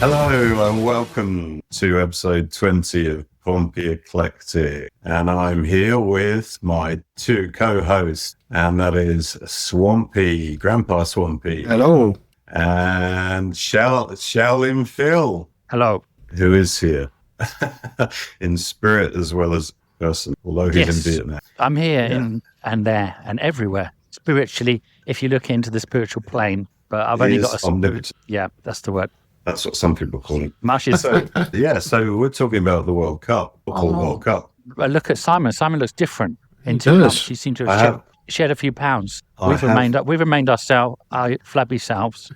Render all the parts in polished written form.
Hello and welcome to episode 20 of Pompey Eclectic. And I'm here with my two co-hosts, and that is Swampy, Grandpa Swampy. Hello. And Shaolin Phil. Hello. Who is here in spirit as well as person, although he's in Vietnam. I'm here and there and everywhere. Spiritually, if you look into the spiritual plane, but I've only got omnipotent. Yeah, that's the word. That's what some people call it. Marshes. So we're talking about the World Cup, World Cup. Look at Simon. Simon looks different in He 2 does. months. She seemed to have shed a few pounds. We've remained ourselves, our flabby selves.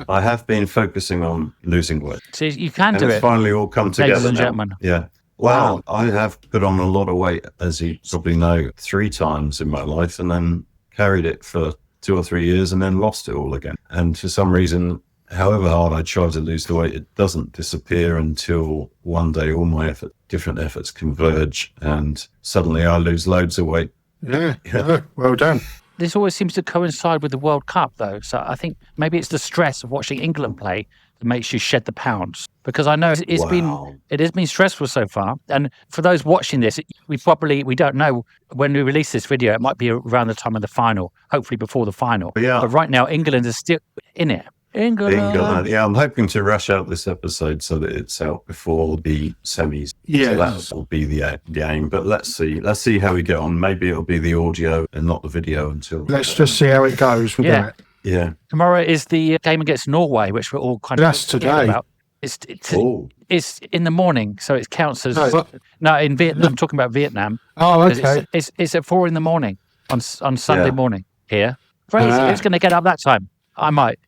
I have been focusing on losing weight. So you can And do it's it, finally all come together ladies and now. gentlemen. Yeah. Wow. I have put on a lot of weight, as you probably know, 3 times in my life, and then carried it for 2 or 3 years and then lost it all again. And for some reason, however hard I try to lose the weight, it doesn't disappear until one day all my different efforts converge and suddenly I lose loads of weight. Yeah. Well done. This always seems to coincide with the World Cup, though. So I think maybe it's the stress of watching England play that makes you shed the pounds. Because I know it has been stressful so far. And for those watching this, we don't know when we release this video. It might be around the time of the final, hopefully before the final. Yeah. But right now, England is still in it. England. Yeah, I'm hoping to rush out this episode so that it's out before the semis. Yeah. So that will be the aim. But let's see how we get on. Maybe it'll be the audio and not the video until. Let's just see how it goes with that. Yeah. Tomorrow is the game against Norway, which we're all kind of. That's today. About. It's in the morning, so it counts as. No, in Vietnam. I'm talking about Vietnam. Oh, okay. It's at 4 a.m. on Sunday morning here. Crazy. Who's going to get up that time? I might.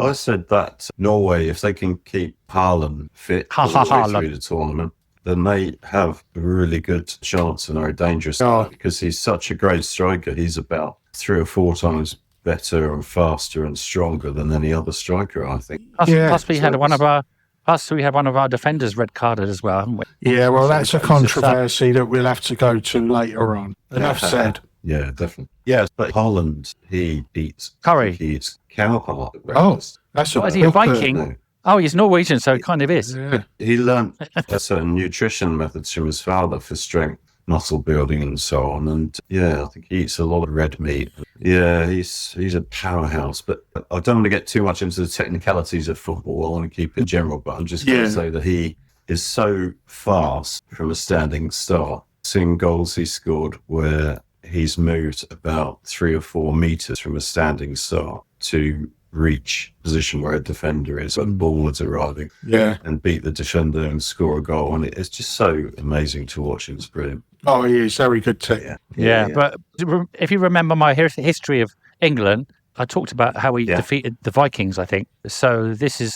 I said that Norway, if they can keep Haaland fit all the way through the tournament, then they have a really good chance and are a dangerous side because he's such a great striker. He's about 3 or 4 times better and faster and stronger than any other striker, I think. Plus we had one of our defenders red carded as well, haven't we? Yeah, well, that's a controversy that we'll have to go to later on. Enough said. Yeah, definitely. Yeah, but Haaland, he beats Curry. He eats cow heart. Oh, that's is he a Viking? No. Oh, he's Norwegian, so it kind of is. Yeah. He learned certain nutrition methods from his father for strength, muscle building, and so on. And I think he eats a lot of red meat. Yeah, he's a powerhouse. But I don't want to get too much into the technicalities of football. I want to keep it general, but I'm just going to say that he is so fast from a standing start. Seeing goals he scored where he's moved about 3 or 4 meters from a standing start to reach position where a defender is when the ball is arriving and beat the defender and score a goal. And it's just so amazing to watch. It's brilliant. Oh, he is very good too. Yeah, but if you remember my history of England, I talked about how we defeated the Vikings, I think. So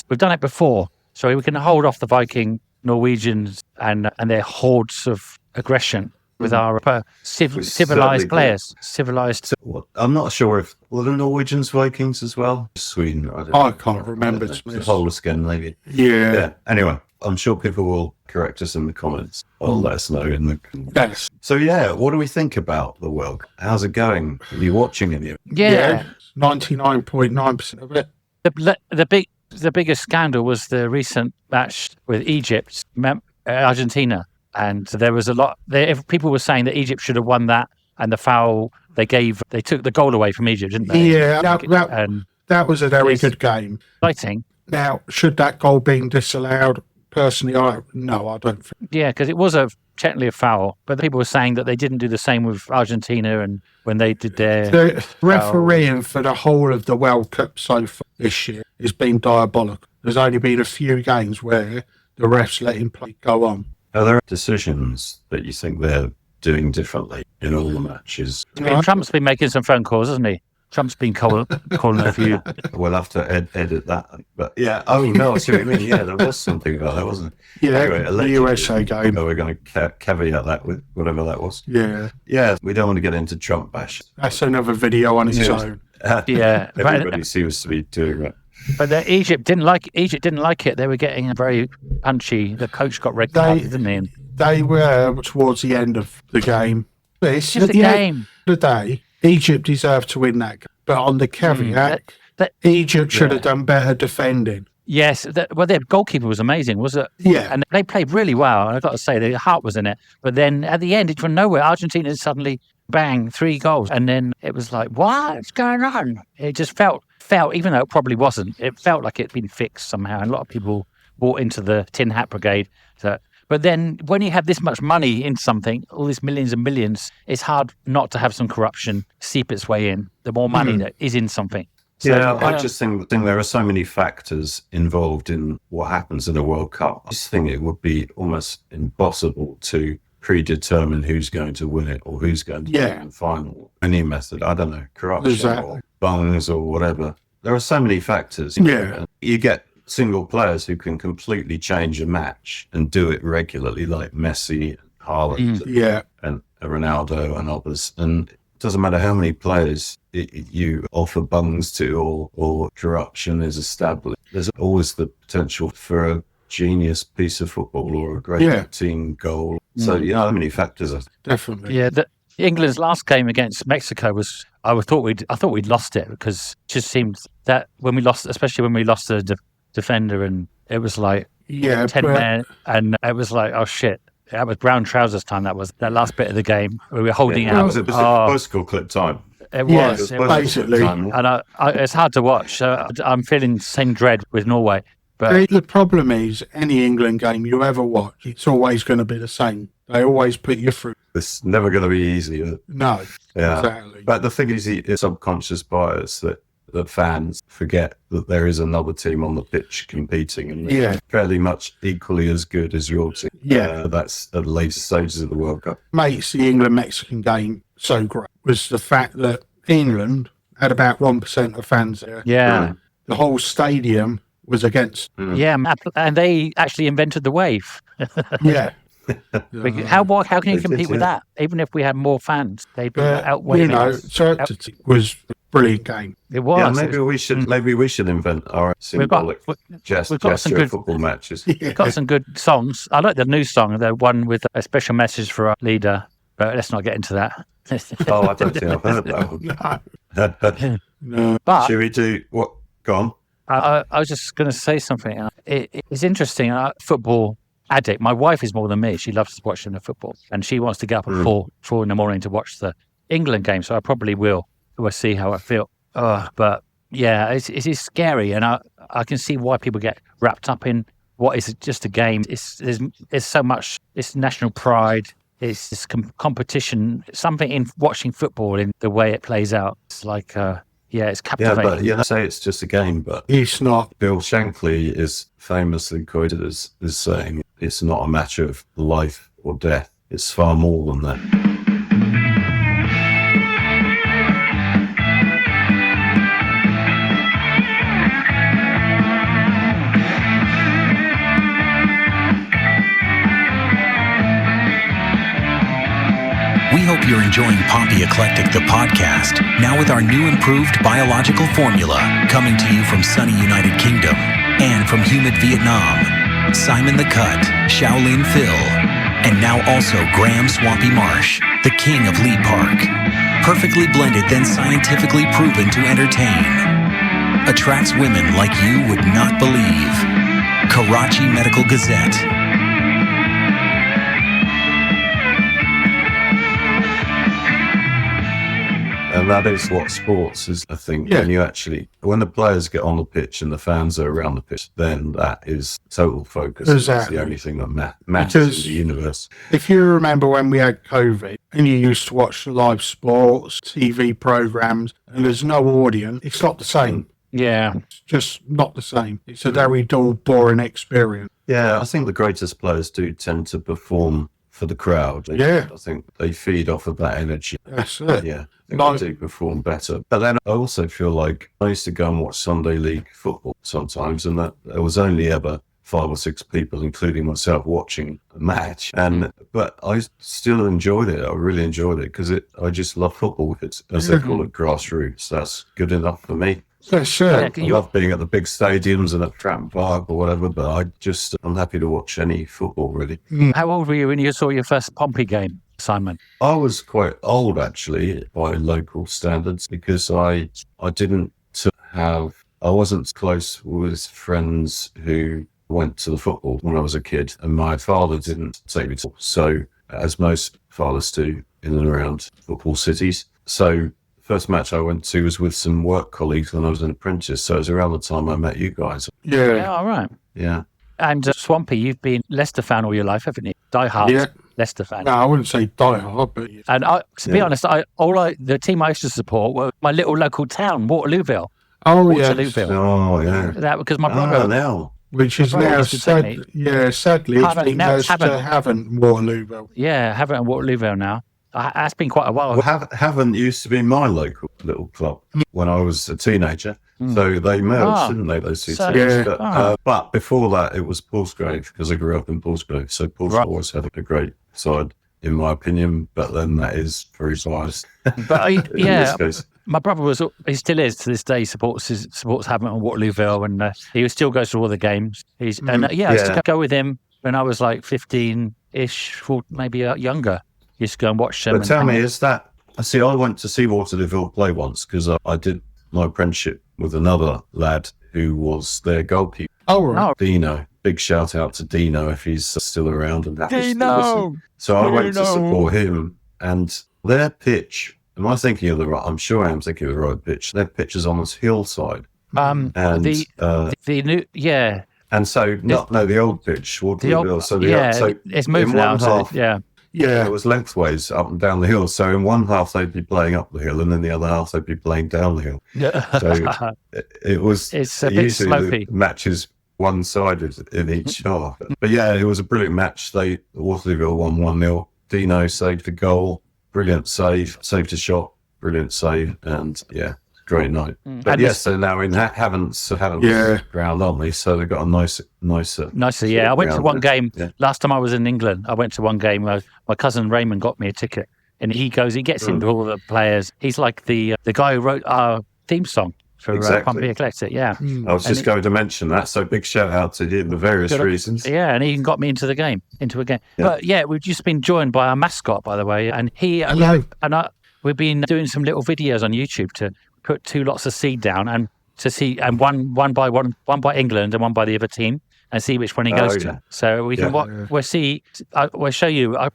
we've done it before. So we can hold off the Viking Norwegians and their hordes of aggression with our civilized players. Civilized. I'm not sure if were the Norwegians Vikings as well. Sweden. I can't remember. Hold us again, maybe. Yeah. Anyway, I'm sure people will correct us in the comments or let us know in the. Yes. So what do we think about the World Cup? How's it going? Are you watching it? Yeah. 99.9% of it. The biggest scandal was the recent match with Egypt, Argentina. And there was a lot. People were saying that Egypt should have won that, and the foul they took the goal away from Egypt, didn't they? Yeah, that was a very good game. Exciting. Now, should that goal being disallowed? Personally, I don't think. Yeah, because it was technically a foul, but people were saying that they didn't do the same with Argentina, and when they did their the refereeing for the whole of the World Cup so far this year has been diabolical. There's only been a few games where the refs let him go on. Are there decisions that you think they're doing differently in all the matches? Trump's been making some phone calls, hasn't he? Trump's been calling a few. We'll have to edit that. But I see what you mean. Yeah, there was something about that, wasn't it? Yeah, anyway, the USA game. We're going to caveat that with whatever that was. Yeah. Yeah, we don't want to get into Trump bash. That's another video on its own. Everybody seems to be doing that. But Egypt didn't like it. They were getting very punchy. The coach got red carded, didn't he? And they were towards the end of the game. But it's just the game. The day, Egypt deserved to win that game. But on the caveat, Egypt should have done better defending. Yes, their goalkeeper was amazing, was it? Yeah. And they played really well. And I've got to say, their heart was in it. But then at the end, from nowhere, Argentina suddenly, bang, 3 goals. And then it was like, what's going on? It just felt, even though it probably wasn't, it felt like it'd been fixed somehow. And a lot of people bought into the Tin Hat Brigade. But then when you have this much money in something, all these millions and millions, it's hard not to have some corruption seep its way in. The more money that is in something. So, I just think there are so many factors involved in what happens in a World Cup. I just think it would be almost impossible to predetermine who's going to win it or who's going to win the final. Any method, I don't know, corruption or bungs or whatever. There are so many factors. You get single players who can completely change a match and do it regularly, like Messi, Haaland, and Ronaldo and others. And it doesn't matter how many players you offer bungs to or corruption is established. There's always the potential for a genius piece of football or a great team goal. So, how many factors are definitely. Yeah, England's last game against Mexico was, I thought we'd lost it, because it just seemed that when we lost, especially when we lost the defender, and it was like 10 men, and it was like, oh shit. That was brown trousers time. That was that last bit of the game. We were holding out. Was it bicycle clip time? It was. Basically. And it's hard to watch. So I'm feeling the same dread with Norway. But the problem is, any England game you ever watch, it's always going to be the same. They always put you through. It's never going to be easy. No, exactly. But the thing is, it's subconscious bias that fans forget that there is another team on the pitch competing, and they're fairly much equally as good as your team. That's at the later stages of the World Cup. Makes the England-Mexican game so great was the fact that England had about 1% of fans there. Yeah. The whole stadium was against. Yeah, and they actually invented the wave. How can you compete with that? Even if we had more fans, they'd be outweighing us. So it was a brilliant game. It was. Yeah, maybe we should invent our symbolic gesture football matches. We've got some good songs. I like the new song, the one with a special message for our leader, but let's not get into that. I don't think I've heard that one. No. But should we do what? Go on. I was just going to say something. It's interesting. Football addict. My wife is more than me. She loves watching the football, and she wants to get up at 4 in the morning to watch the England game. So I probably will. We'll see how I feel. But yeah, it's scary, and I can see why people get wrapped up in what is just a game. There's so much. It's national pride. It's this competition. Something in watching football, in the way it plays out. It's like it's captivating. Yeah, but say it's just a game, but it's not. Bill Shankly is famously quoted as saying it's not a matter of life or death. It's far more than that. We hope you're enjoying Pompey Eclectic, the podcast, now with our new improved biological formula, coming to you from sunny United Kingdom and from humid Vietnam. Simon the Cut, Shaolin Phil, and now also Graham Swampy Marsh, the king of Lee Park. Perfectly blended, then scientifically proven to entertain. Attracts women like you would not believe. Karachi Medical Gazette. And that is what sports is, I think. Yeah. When the players get on the pitch and the fans are around the pitch, then that is total focus. Exactly. It's the only thing that matters in the universe. If you remember when we had COVID and you used to watch live sports, TV programs, and there's no audience, it's not the same. Yeah. It's just not the same. It's a very dull, boring experience. Yeah, I think the greatest players do tend to perform for the crowd. I think they feed off of that energy. That's it. Yeah, I think they do perform better. But then I also feel like I used to go and watch Sunday League football sometimes, and that there was only ever 5 or 6 people, including myself, watching a match. But I still enjoyed it. I really enjoyed it because I just love football. It's, as they call it, grassroots. That's good enough for me. That's it. I love being at the big stadiums and at Tramp Park or whatever, but I'm happy to watch any football, really. How old were you when you saw your first Pompey game, Simon? I was quite old, actually, by local standards, because I didn't have I wasn't close with friends who went to the football when I was a kid, and my father didn't take me to. So, as most fathers do in and around football cities. So, first match I went to was with some work colleagues when I was an apprentice. So it was around the time I met you guys. Yeah, all right. Yeah. And Swampy, you've been Leicester fan all your life, haven't you? Die hard Leicester fan. No, I wouldn't say die hard, but And to be honest, the team I used to support were my little local town, Waterlooville. Waterlooville. Oh, yeah. That because my brother now. Which is now sadly it's been merged to Havant Waterlooville. Yeah, Havant and Waterlooville now. That's been quite a while. Well, Havant used to be my local little club when I was a teenager. So they merged, didn't they, those two teams? But before that, it was Paulsgrave, because I grew up in Paulsgrave. So Paulsgrave always had a great side, in my opinion. But then that is very biased. But my brother he still is to this day, supports Havant and Waterlooville, and he still goes to all the games. I used to go with him when I was like 15-ish, maybe younger. Used to go and watch them. But tell me, is that... I went to see Waterlooville play once because I did my apprenticeship with another lad who was their goalkeeper. Oh, right. Dino. Big shout out to Dino if he's still around. And Dino! So I went to support him, and their pitch... Am I thinking of the right? I'm sure I am thinking of the right pitch. Their pitch is on this hillside. And the new, And so, the old pitch, Waterlooville. So it's moved now. Yeah, it was lengthways up and down the hill. So in one half they'd be playing up the hill, and in the other half they'd be playing down the hill. Yeah. So it was. It's a bit smoky. The matches one-sided in each half. But yeah, it was a brilliant match. Waterlooville won 1-0. Dino saved the goal. Brilliant save. Saved a shot. Brilliant save. And great night. But so now in Havant's ground, aren't they? So they've got a nicer. I went to one game last time I was in England. I went to one game where my cousin Raymond got me a ticket, and he gets into all the players. He's like the guy who wrote our theme song for Pompey Eclectic. Yeah, I was just going to mention that. So big shout out to him for various reasons. Yeah, and he even got me into a game. But we've just been joined by our mascot, by the way, and we've been doing some little videos on YouTube to put 2 lots of seed down and to see, and one by England and one by the other team, and see which one he goes to. So we can we'll show you a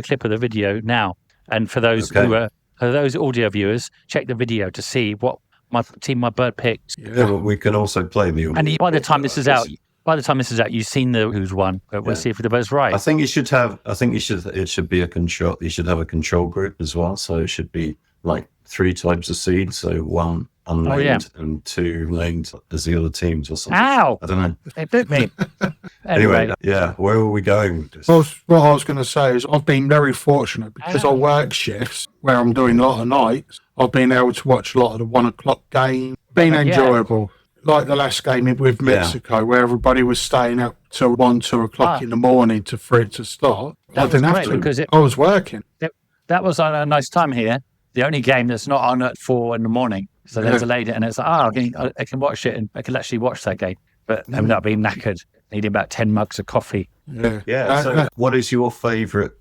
clip of the video now, and for those for those audio viewers, check the video to see what my bird picked. Yeah, we can also play the audio. And by the time this is out, you've seen who's won. But we'll see if the bird's right. I think it should be a control. You should have a control group as well. So it should be like 3 types of seeds. So 1 unnamed and 2 named as the other teams or something. Ow! I don't know. It bit me. Anyway, where are we going? Well, what I was going to say is I've been very fortunate because I work shifts where I'm doing a lot of nights. I've been able to watch a lot of the 1 o'clock game. Been enjoyable. Like the last game with Mexico, where everybody was staying up till 1-2 o'clock in the morning for it to start. I didn't have to because I was working. That was a nice time here. The only game that's not on at 4 in the morning. So they delayed it, and it's like, I can watch it, and I can actually watch that game. But I'm not being knackered. Needing about 10 mugs of coffee. Yeah. So what is your favourite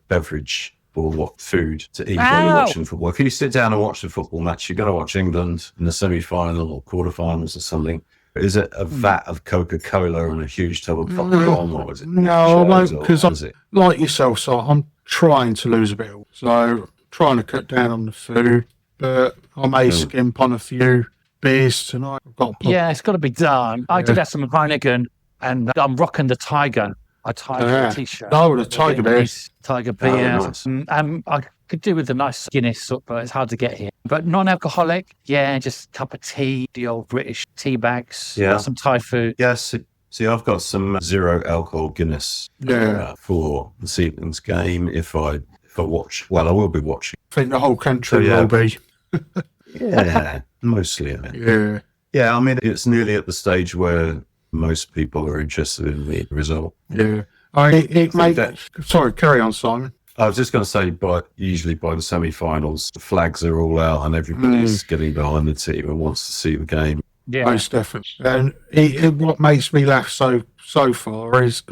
beverage or what food to eat while you're watching football? If you sit down and watch the football match, you're going to watch England in the semi-final or quarterfinals or something. Is it a vat of Coca-Cola and a huge tub of popcorn, or is it? No, I won't, because like yourself, so I'm trying to lose a bit. So trying to cut down on the food, but I may skimp on a few beers tonight. It's got to be done. I did have some Heineken, and I'm rocking the Tiger. A Tiger t-shirt. Oh, the Tiger beer. Tiger beer. Nice. I could do with a nice Guinness, but it's hard to get here. But non-alcoholic, just a cup of tea, the old British tea bags, some Thai food. Yes. See, I've got some 0 alcohol Guinness for this evening's game. If I watch, I will be watching. I think the whole country will be. Mostly. Yeah, I mean, it's nearly at the stage where most people are interested in the result. Yeah. Sorry, carry on, Simon. I was just going to say, usually by the semi-finals, the flags are all out and everybody's getting behind the team and wants to see the game. Yeah, most definitely. And what makes me laugh so far is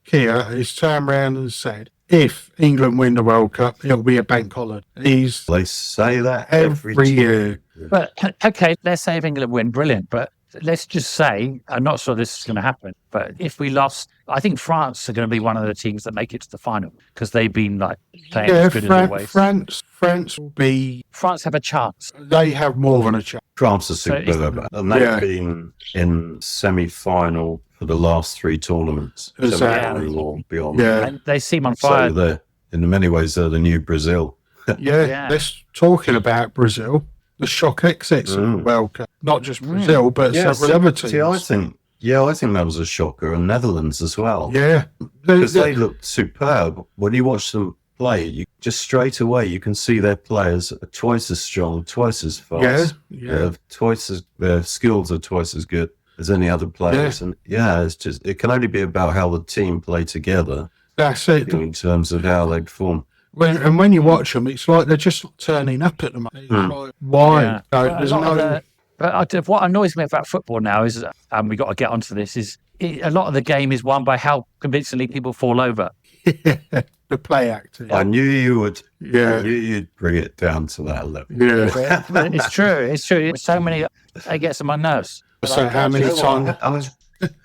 Kia has turned around and said, if England win the World Cup, it'll be a bank holiday. They say that every year. But okay, let's say if England win, brilliant. But let's just say, I'm not sure this is going to happen, but if we lost, I think France are going to be one of the teams that make it to the final because they've been like playing as good as always. France will be. France have a chance. They have more than a chance. France are superb, and they've been in semi-final for the last 3 tournaments, semi-final or beyond. Yeah, and they seem on fire. So they're, in many ways, they're the new Brazil. Let's talking about Brazil. The shock exits of the World Cup. Not just Brazil, but several other teams. See, I think that was a shocker, and Netherlands as well. Yeah, because they looked superb. When you watch them play, you just straight away you can see their players are twice as strong, twice as fast. Their skills are twice as good as any other players. And it's just, it can only be about how the team play together. That's it. In terms of how they perform. When you watch them, it's like they're just not turning up at the moment. Like, why? Yeah. But what annoys me about football now is, and we got to get onto this, is a lot of the game is won by how convincingly people fall over. The play acting. I knew you would. Yeah. I knew you'd bring it down to that level. Yeah. It's true. So many, it gets on my nerves. So how many times?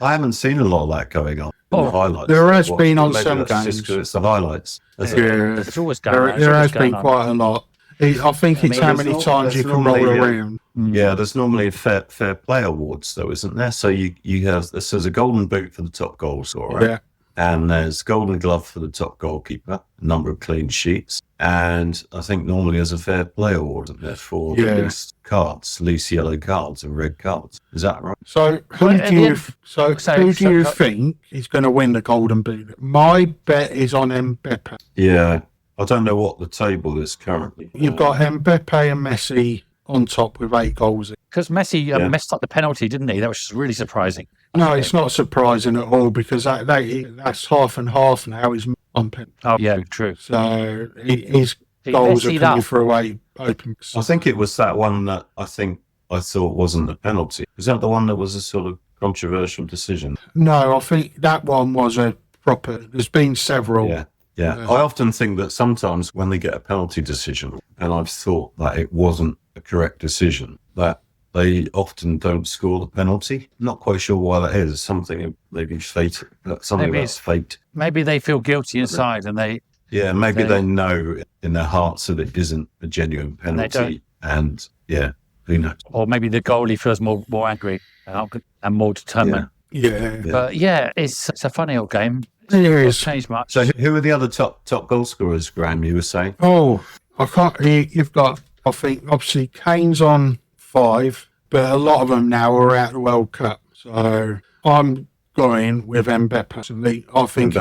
I haven't seen a lot of that going on. The highlights. There has been on Maybe some that's games. just 'cause it's the highlights. It's always going on. There has been quite a lot. I think it's how many times you can roll around. Yeah, there's normally fair play awards though, isn't there? So you have, there's a golden boot for the top goal scorer. And there's golden glove for the top goalkeeper, a number of clean sheets. And I think normally there's a fair play award in there for least cards, least yellow cards and red cards. Is that right? So who do you think is going to win the golden boot? My bet is on Mbappe. Yeah, I don't know what the table is currently. You've got Mbappe and Messi on top with 8 goals. Because Messi messed up the penalty, didn't he? That was just really surprising. No, it's not surprising at all because that's half and half now. He's on penalty. Oh, yeah, true. So his goals are coming through 8 open. I think it was that one that I thought wasn't a penalty. Was that the one that was a sort of controversial decision? No, I think that one was a proper. There's been several. Yeah. I often think that sometimes when they get a penalty decision, and I've thought that it wasn't a correct decision, that they often don't score the penalty. Not quite sure why that is. Something maybe fate. Something that's fate. Maybe they feel guilty inside, and they. Yeah, maybe they know in their hearts that it isn't a genuine penalty, and who knows? Or maybe the goalie feels more angry and more determined. Yeah. But it's a funny old game. It is. Changed much. So who are the other top goal scorers, Graham? You were saying? Oh, I can't. You've got. I think obviously Kane's on 5, but a lot of them now are out of the World Cup. So I'm going with Mbappe. I think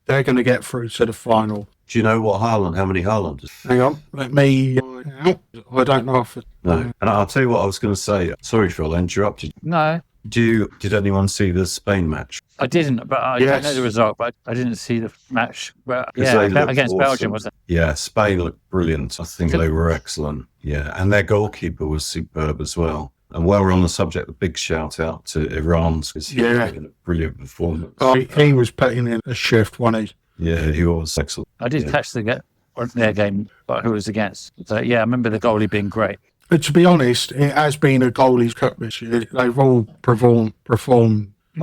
they're going to get through to the final. Do you know how many Haaland? Hang on, let me out. I don't know if No. And I'll tell you what I was going to say. Sorry, Phil, I interrupted. No. Did anyone see the Spain match? I didn't, but I know the result, but I didn't see the match. But against Belgium, was it? Yeah, Spain looked brilliant. I think they were excellent. Yeah, and their goalkeeper was superb as well. And while we're on the subject, a big shout out to Iran's because he was making a brilliant performance. Oh, he was putting in a shift, wasn't he? Yeah, he was excellent. I did catch their game, but who it was against. So I remember the goalie being great. But to be honest, it has been a goalie's cup this year. They've all performed.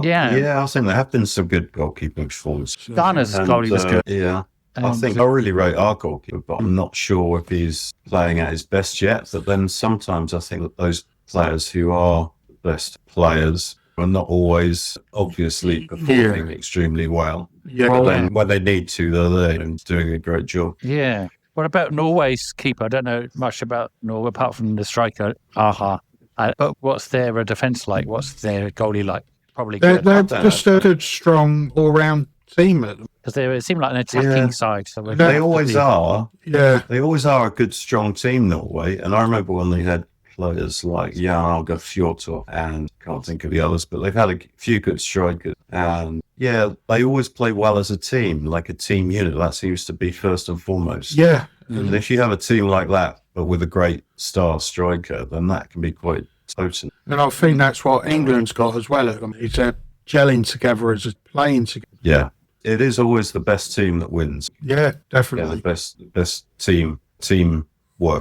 Yeah, I think there have been some good goalkeeping performances. Ghana's goalie was good. Yeah. I think I really rate our goalkeeper, but I'm not sure if he's playing at his best yet. But then sometimes I think that those players who are the best players are not always obviously performing extremely well. Yeah. But then when they need to, they're there and doing a great job. Yeah. What about Norway's keeper? I don't know much about Norway apart from the striker, Aha. But what's their defence like? What's their goalie like? Probably good. They're just a good, strong, all-round team at them. Because they seem like an attacking side. So they always are. Yeah. They always are a good, strong team, Norway. And I remember when they had players like Jarl Fjortor and can't think of the others, but they've had a few good strikers. And they always play well as a team, like a team unit. That seems to be first and foremost. Yeah. And if you have a team like that, but with a great star striker, then that can be quite potent. And I think that's what England's got as well at them. It's gelling together as a playing together. Yeah. It is always the best team that wins. Yeah, definitely. Yeah, the best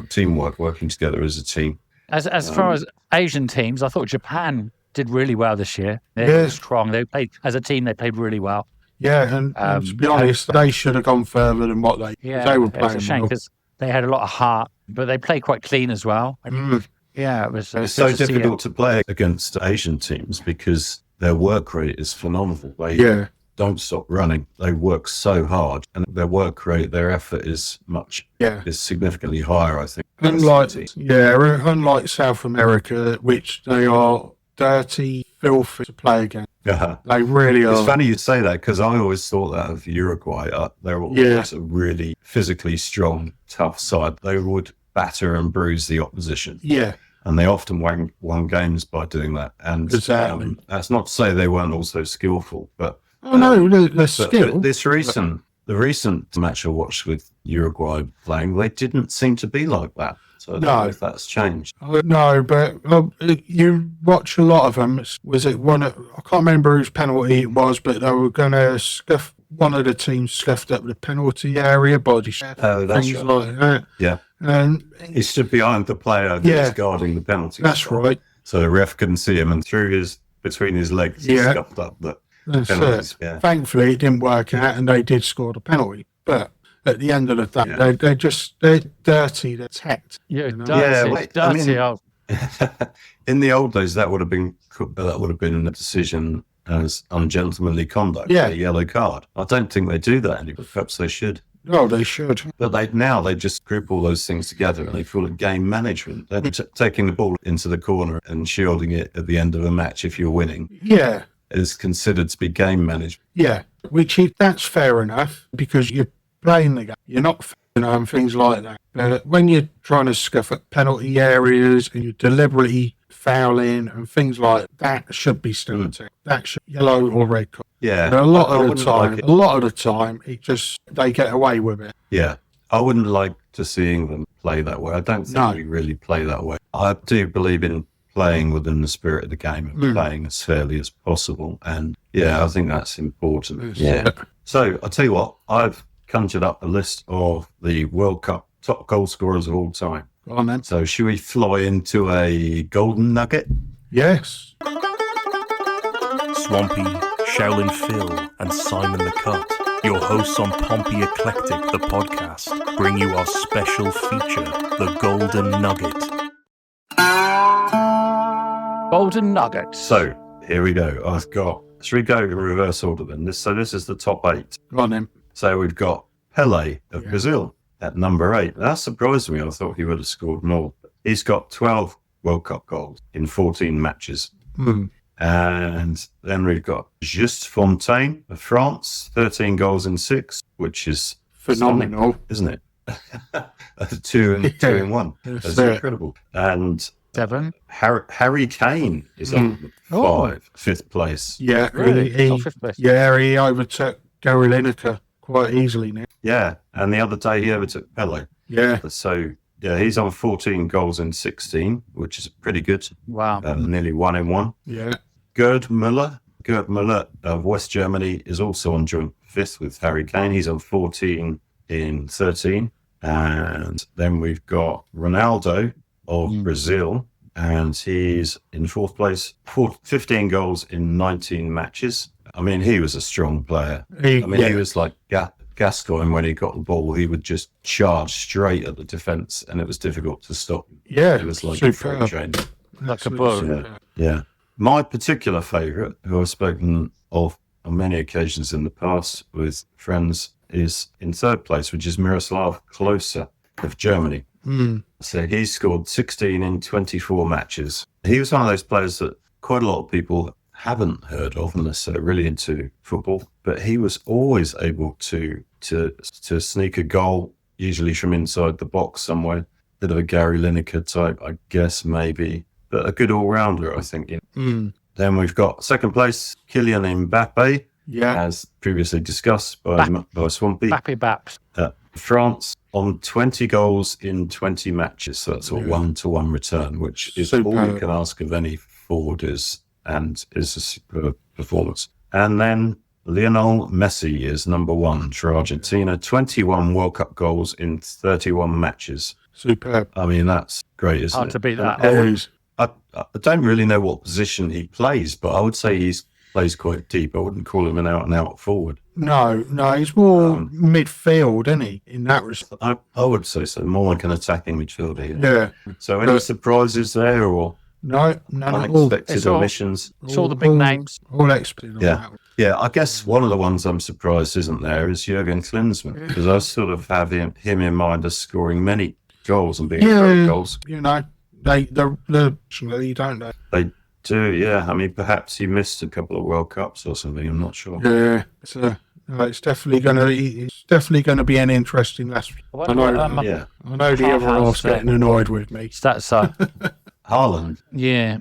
teamwork, working together as a team. As far as Asian teams, I thought Japan did really well this year. They were strong. They played as a team. They played really well. Yeah, and to be honest, they should have gone further than what they were playing. It's a shame because they had a lot of heart, but they played quite clean as well. Yeah, it was. It's so difficult to play against Asian teams because their work rate is phenomenal. They don't stop running. They work so hard, and their work rate, their effort is significantly higher, I think. Unlike South America, which they are dirty, filthy to play against. They really are. It's funny you say that because I always thought that of Uruguay. They're always a really physically strong, tough side. They would batter and bruise the opposition. Yeah. And they often won games by doing that. And exactly. That's not to say they weren't also skillful, but they're skilled. The recent match I watched with Uruguay playing, they didn't seem to be like that. So I don't know if that's changed. No, but you watch a lot of them. Was it one? I can't remember whose penalty it was, but they were going to scuff. One of the teams scuffed up the penalty area, body shot, that's things right. like that. Yeah. And he stood behind the player who's guarding the penalty. That's right. So the ref couldn't see him, and between his legs, he scuffed up the penalties. Yeah. Thankfully, it didn't work out, and they did score the penalty. But at the end of the day, they're dirty. They're tacked. Yeah, dirty. In the old days, that would have been a decision as ungentlemanly conduct, a yellow card. I don't think they do that anymore. Perhaps they should. No, they should. But they just group all those things together and they call it game management. They're taking the ball into the corner and shielding it at the end of a match if you're winning. Yeah. Is considered to be game management. Yeah, that's fair enough because you're playing the game. You're not, and things like that. But when you're trying to scuff at penalty areas and you're deliberately fouling and things like that, should be started. That should yellow or red card. Yeah. But a lot of the time, they get away with it. Yeah. I wouldn't like to seeing them play that way. I don't think we really play that way. I do believe in playing within the spirit of the game and playing as fairly as possible. And I think that's important. Yeah. So I'll tell you what, I've conjured up a list of the World Cup top goal scorers of all time. Go on then. So should we fly into a golden nugget? Yes. Swampy, Shaolin Phil, and Simon the Cut, your hosts on Pompey Eclectic, the podcast, bring you our special feature, the Golden Nugget. Golden Nuggets. So here we go. Should we go in reverse order then? This is the top 8. Go on then. So we've got Pele of Brazil at number 8. That surprised me. I thought he would have scored more. He's got 12 World Cup goals in 14 matches. And then we've got Just Fontaine of France, 13 goals in 6, which is phenomenal, isn't it? 2 and 1. That's incredible. And 7. Harry Kane is on 5th place. Yeah, really? Fifth place. Yeah, he overtook Gary Lineker quite easily now. Yeah, and the other day he overtook Pele. Yeah. So he's on 14 goals in 16, which is pretty good. Wow. Nearly 1 in 1. Yeah. Gerd Müller of West Germany is also on joint 5th with Harry Kane. He's on 14 in 13. And then we've got Ronaldo of Brazil, and he's in 4th place, 15 goals in 19 matches. I mean, he was a strong player. He was like Gascoigne when he got the ball. He would just charge straight at the defence, and it was difficult to stop. Yeah, it was like super. a freight train. Like a bull. Yeah. My particular favourite, who I've spoken of on many occasions in the past with friends, is in 3rd place, which is Miroslav Klose of Germany. So he scored 16 in 24 matches. He was one of those players that quite a lot of people haven't heard of unless they're really into football, but he was always able to sneak a goal, usually from inside the box somewhere. Bit of a Gary Lineker type, I guess, maybe, but a good all-rounder, I think. Then we've got 2nd place, Kylian Mbappe, as previously discussed by Swampy. Bappy Baps. France on 20 goals in 20 matches, so that's a 1-to-1 return, which is all you can ask of any forward, and is a superb performance. And then Lionel Messi is number 1 for Argentina, 21 World Cup goals in 31 matches. superb. I mean, that's great, isn't Hard it? to beat that. I don't really know what position he plays, but I would say he plays quite deep. I wouldn't call him an out-and-out forward. No, he's more midfield, isn't he, in that respect? I would say so, more like an attacking midfielder. Yeah. So any surprises there or No, none at all. unexpected omissions? It's all the big names. All expected on that one. Yeah, I guess one of the ones I'm surprised isn't there is Jurgen Klinsmann, because I sort of have him in mind as scoring many goals and being great goals. You know, they're actually, don't they? They do, yeah. I mean, perhaps he missed a couple of World Cups or something. I'm not sure. Yeah, it's definitely going to be an interesting last. I know the other half's getting annoyed with me. Stats are. Haaland. Yeah.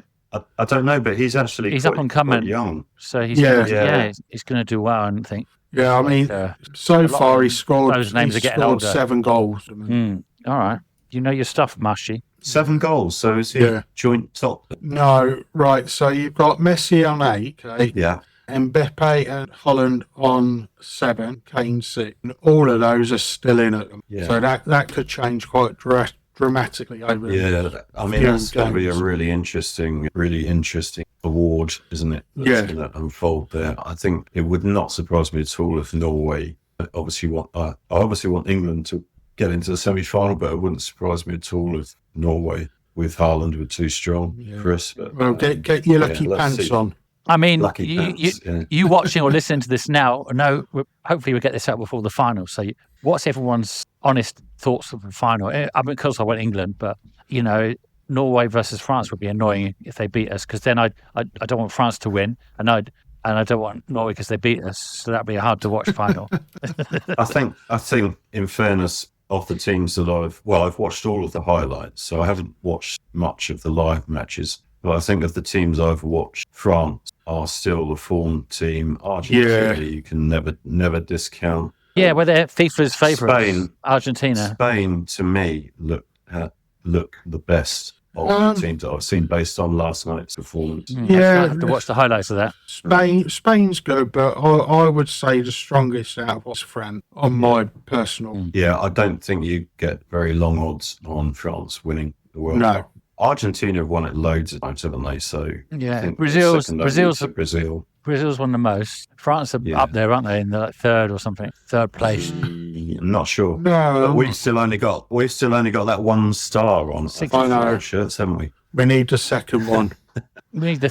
I don't know, but he's actually up and coming, young. So he's he's going to do well, I think. Yeah, I mean, so far he's scored. Those names are getting scored older. 7 goals. I mean. All right, you know your stuff, Mushy. 7 goals. So is he joint top? No, right. So you've got Messi on 8. Okay? Yeah. Mbappe and Holland on 7, Kane 6. And all of those are still in at them. Yeah. So that could change quite dramatically over. Yeah, I mean that's going to be a really interesting award, isn't it? That's going to unfold there. I think it would not surprise me at all if Norway. I obviously want England to get into the semi-final, but it wouldn't surprise me at all if Norway with Haaland were too strong, Chris. But, Well, get your lucky pants on. I mean, Pants, you watching or listening to this now, hopefully we'll get this out before the final. So what's everyone's honest thoughts of the final? I mean, because I want England, but, Norway versus France would be annoying if they beat us, because then I don't want France to win, and I don't want Norway because they beat us, so that'd be a hard to watch final. I think in fairness, of the teams that I've watched all of the highlights, so I haven't watched much of the live matches. But I think of the teams I've watched, France are still the form team. Argentina, you can never discount. Yeah, well, they're FIFA's favourites. Spain, Argentina. Spain, to me, look the best of the teams that I've seen based on last night's performance. I have to watch the highlights of that. Spain's good, but I would say the strongest out of us, France, on my personal. Yeah, I don't think you get very long odds on France winning the World Cup. Argentina have won it loads of times, haven't they? So yeah, I think Brazil's won the most. France are up there, aren't they? In the third or something, third place. I'm not sure. No, we've still only got that one star on our shirts, haven't we? We need the second one. We need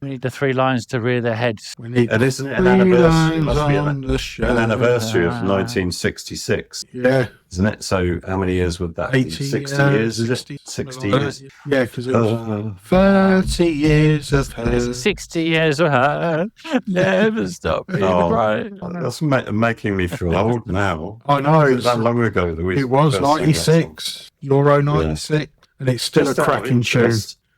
we need the 3 lions to rear their heads. We need and isn't it an anniversary? It must be an anniversary of 1966. Yeah. Isn't it? So how many years would that be? 60 years? Is it? 60 years? Yeah, because it was 30 years of her. 60 years of her. Never stop being bright. That's making me feel old now. I know. It was that long ago. It was 96. Euro 96. And it's still a cracking tune.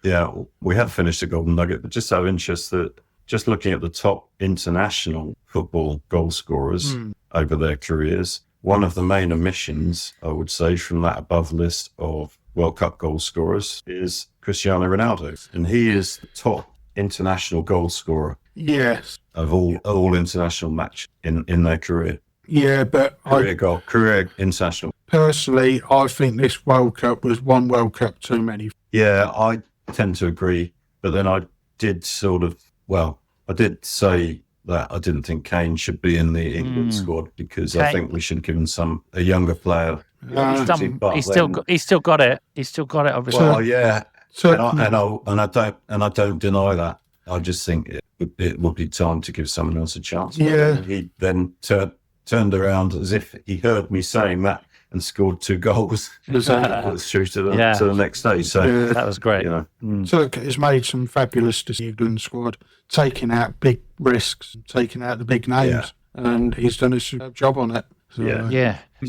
Yeah, we have finished the Golden Nugget, but just out of interest, that just looking at the top international football goal scorers over their careers, one of the main omissions, I would say, from that above list of World Cup goal scorers is Cristiano Ronaldo. And he is the top international goal scorer of all international match in their career. Yeah, but career international. Personally, I think this World Cup was one World Cup too many. Yeah, I tend to agree, but then I did say that I didn't think Kane should be in the England squad because I think we should have given a younger player. He's still got it. He's still got it, obviously. Well, yeah, and I don't deny that. I just think it would be time to give someone else a chance. Yeah, he then turned around as if he heard me saying that and scored 2 goals. Let's shoot to the next day. So that was great. So he's made some fabulous decisions in the England squad, taking out big risks, taking out the big names, and he's done a superb job on it. So,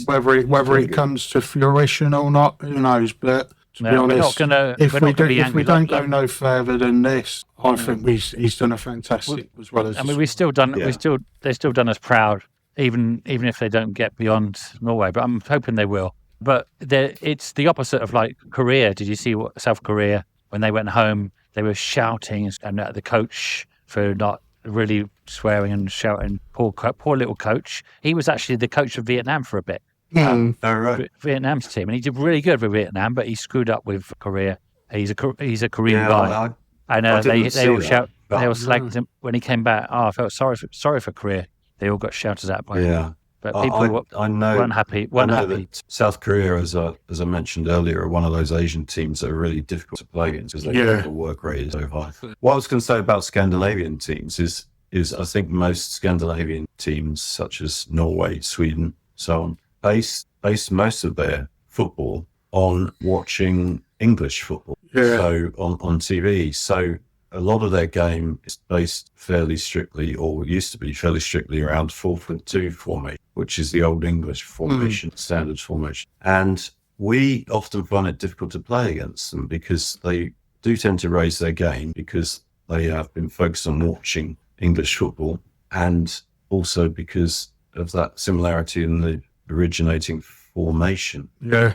whether it comes to fruition or not, who knows? But to be honest, if we don't go no further than this, I think he's done a fantastic as well as. I mean, they've still done us proud. Even if they don't get beyond Norway, but I'm hoping they will. But it's the opposite of like Korea. Did you see what South Korea, when they went home, they were shouting at the coach for not really swearing and shouting. Poor little coach. He was actually the coach of Vietnam for a bit. Mm. Oh, right. Vietnam's team, and he did really good with Vietnam, but he screwed up with Korea. He's a Korean Yeah, guy, and I didn't they see all that, but- they all slagged him when he came back. Oh, I felt sorry for Korea. They all got shouted at by him. Yeah. But people I know. weren't happy. I know that South Korea, as I mentioned earlier, are one of those Asian teams that are really difficult to play against because the work rate is so high. What I was going to say about Scandinavian teams is I think most Scandinavian teams, such as Norway, Sweden, so on, base most of their football on watching English football. Yeah. So on TV. So a lot of their game is based fairly strictly, or used to be fairly strictly, around 4-2 formation, which is the old English formation, standard formation. And we often find it difficult to play against them because they do tend to raise their game because they have been focused on watching English football, and also because of that similarity in the originating formation. Yeah.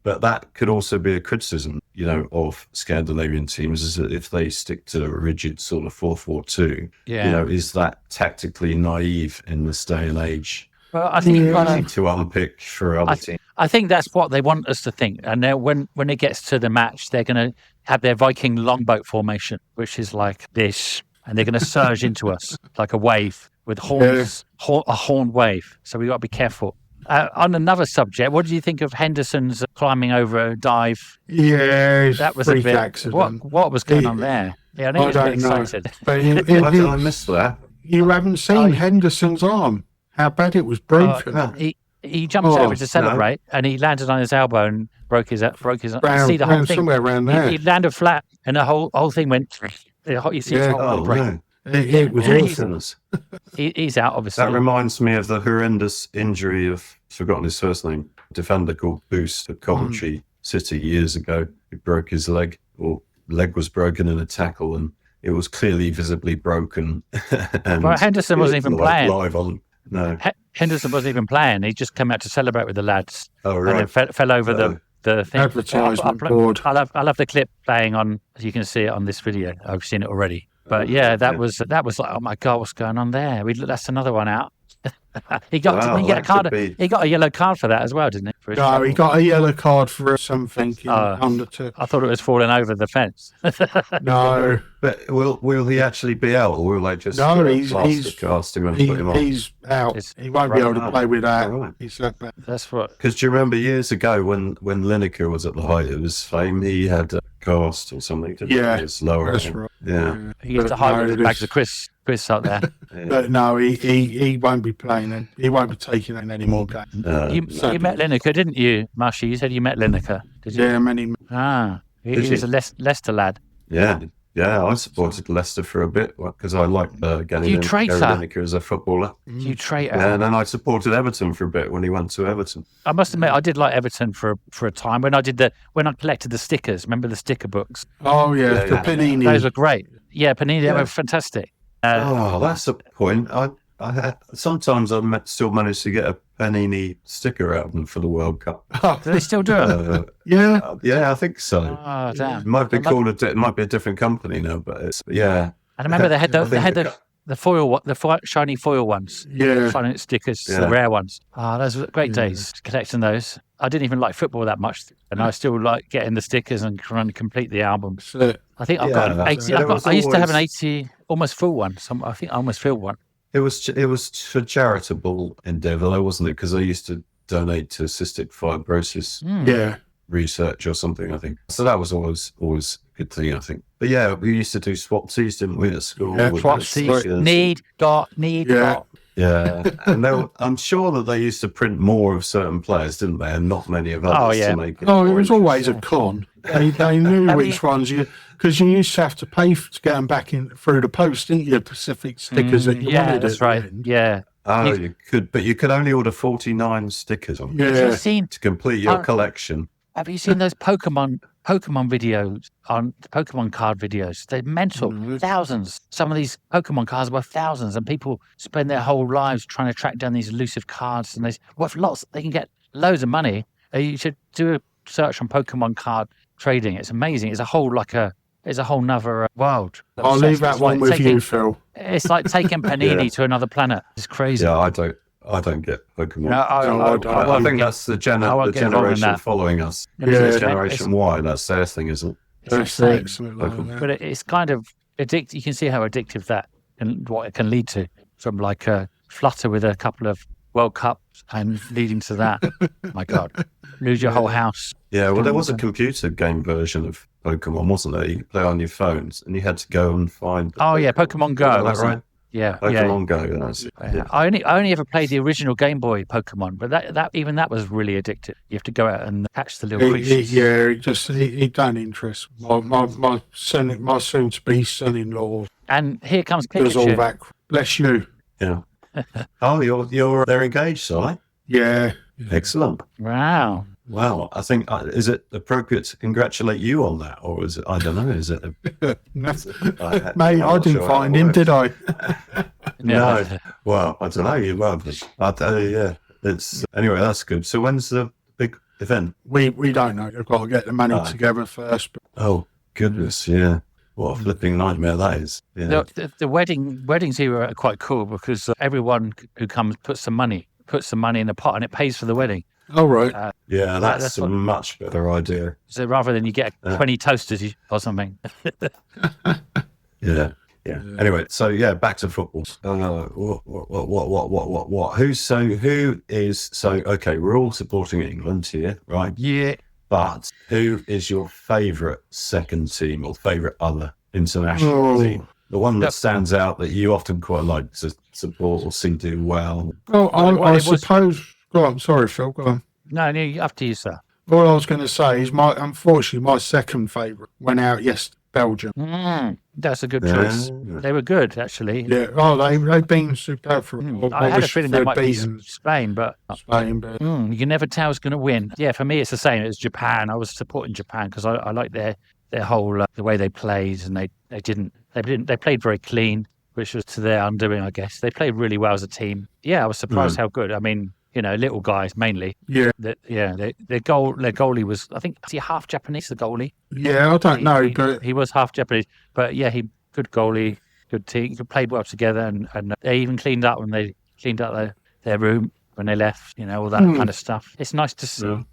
But that could also be a criticism, of Scandinavian teams, is that if they stick to a rigid sort of 4-4-2, is that tactically naive in this day and age? Well, I think to unpick for other teams. I think that's what they want us to think. And now when it gets to the match, they're going to have their Viking longboat formation, which is like this, and they're going to surge into us like a wave with horns, a horned wave. So we've got to be careful. On another subject, what do you think of Henderson's climbing over a dive? Yeah, that was a bit. Accident. What was going on there? Yeah, I think he was a bit excited. But I missed that. You haven't seen Henderson's arm. How bad it was broken. He jumped over to celebrate, and he landed on his elbow and broke his. See the whole thing somewhere around there. He landed flat, and the whole thing went. You see his whole break. No. It was awesome. He's out, obviously. That reminds me of the horrendous injury of, forgotten his first name, defender called Boost at Coventry City years ago. He broke his leg, or leg was broken in a tackle, and it was clearly visibly broken. And well, Henderson wasn't even playing. Live on, no. Henderson wasn't even playing. He just came out to celebrate with the lads. Oh, right. And then fell over the thing. Advertisement board. I love the clip playing on. As you can see it on this video. I've seen it already. But that was like, oh my God, what's going on there? That's another one out. He got a yellow card for that as well, didn't he? No, he got a yellow card for something undertook. I thought it was falling over the fence. No, but will he actually be out, or will they just cast him and put him on? He's out. He won't be able to play with that. Right. He's like that. That's what. Because do you remember years ago when Lineker was at the height of his fame, he had a cast or something to his lower. That's right. Yeah. He used to hide with bags of Chris out there. But no, he won't be playing it. He won't be taking it in any more games. You met Lineker, didn't you, Marshy? You said you met Lineker, did you? Yeah, many. He was a Leicester lad. Yeah, I supported Leicester for a bit because I liked Gary Lineker as a footballer. You traitor. Yeah, and then I supported Everton for a bit when he went to Everton. I must admit, I did like Everton for a time when I collected the stickers. Remember the sticker books? Oh yeah, the Panini. Those were great. Yeah, Panini, they were fantastic. That's a point. Sometimes I still manage to get a Panini sticker out of them for the World Cup. Do they still do it? Yeah, I think so. Oh, damn. It might be called it might be a different company now, but it's And I remember they had the foil, shiny foil ones. Yeah, shiny stickers, the rare ones. Those were great days collecting those. I didn't even like football that much, and I still like getting the stickers and trying to complete the albums. I think I've got an 80. I used to have an 80, almost full one. I think I almost filled one. It was for charitable endeavour, though, wasn't it? Because I used to donate to cystic fibrosis research or something, I think. So that was always a good thing, I think. But yeah, we used to do swapsies, didn't we, at school? Yeah, swapsies. Need. Yeah, and I'm sure that they used to print more of certain players, didn't they? And not many of others to make it. Oh, it was always a con. They knew which ones because you used to have to pay to get them back in through the post, didn't you? Specific stickers that you wanted. That's right. Yeah. Oh, you could, but you could only order 49 stickers on to complete your collection. Have you seen those Pokemon videos on the Pokemon card videos? They're mental. Thousands. Some of these Pokemon cards are worth thousands, and people spend their whole lives trying to track down these elusive cards. And they can get loads of money. You should do a search on Pokemon card trading. It's amazing. It's a whole nother world. I'll leave that one with you, Phil. It's like taking Panini to another planet. It's crazy. Yeah, I don't get Pokemon. No, I think that's the won't get involved in generation that. following us. Yeah. It's Generation Y. That's their thing, isn't it? It's That's insane. excellent. Like that. But it's kind of addictive. You can see how addictive that and what it can lead to, from like a flutter with a couple of World Cups and leading to that. My God, lose your whole house. Yeah, well, there was a computer game version of Pokemon, wasn't there? You could play on your phones, and you had to go and find. Oh yeah, Pokemon Go. Is that wasn't right? it? Yeah, Pokemon Go. That's it. yeah. I only ever played the original Game Boy Pokemon, but that was really addictive. You have to go out and catch the little creatures. He don't interest my soon to be son-in-law. And here comes Does all Pikachu. that. Bless you. Yeah. Oh, they're engaged, Si? Yeah. Excellent. Wow. Wow. I think is it appropriate to congratulate you on that, or is it? I don't know. Is it? Mate, I didn't find him, did I? No. Well, I don't know. You won't. I tell you, yeah. It's anyway. That's good. So when's the big event? We don't know. They've got to get the money together first. But Oh goodness, yeah. What a flipping nightmare that is. Yeah. The weddings here are quite cool because everyone who comes puts some money in a pot and it pays for the wedding. all right. Yeah, that's that's a what- much better idea. So rather than you get 20 toasters or something. Yeah. Yeah. Anyway, so yeah, back to football. What? Who is okay, we're all supporting England here, right? Yeah. But who is your favourite second team or favourite other international team? The one that stands out that you often quite like to support or see do well. Oh, I it was- suppose. Go on. Sorry, Phil. Go on. No, up to you, sir. All I was going to say is unfortunately, my second favourite went out yesterday. Belgium. That's a good Yeah. choice. They were good, actually. Yeah. Oh, they've been superb for. I had a feeling they might be beaten Spain, but Spain, but you can never tell who's going to win. Yeah, for me, it's the same. It's Japan. I was supporting Japan because I like their whole the way they played, and they played very clean, which was to their undoing, I guess. They played really well as a team. Yeah, I was surprised how good. I mean, little guys mainly. yeah, Their goalie was, I think, is he half Japanese? The goalie. yeah. I don't know, but He was half Japanese, but yeah, good goalie, good team. They played well together, and they even cleaned up when they cleaned up their room when they left. All that kind of stuff. It's nice to see.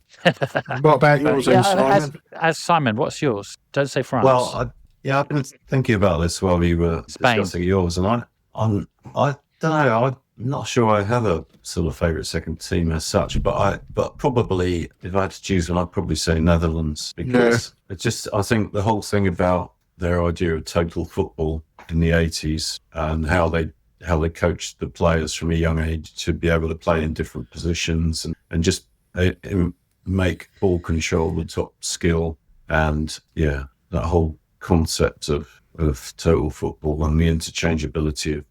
what about yours, then, Simon? As Simon, what's yours? Don't say France. Well, I've been thinking about this while we were Spain. discussing yours, and I don't know. I'm not sure I have a sort of favourite second team as such, but probably if I had to choose one, I'd probably say Netherlands because it's just I think the whole thing about their idea of total football in the 80s and how they coached the players from a young age to be able to play in different positions and just make ball control the top skill, and that whole concept of total football and the interchangeability of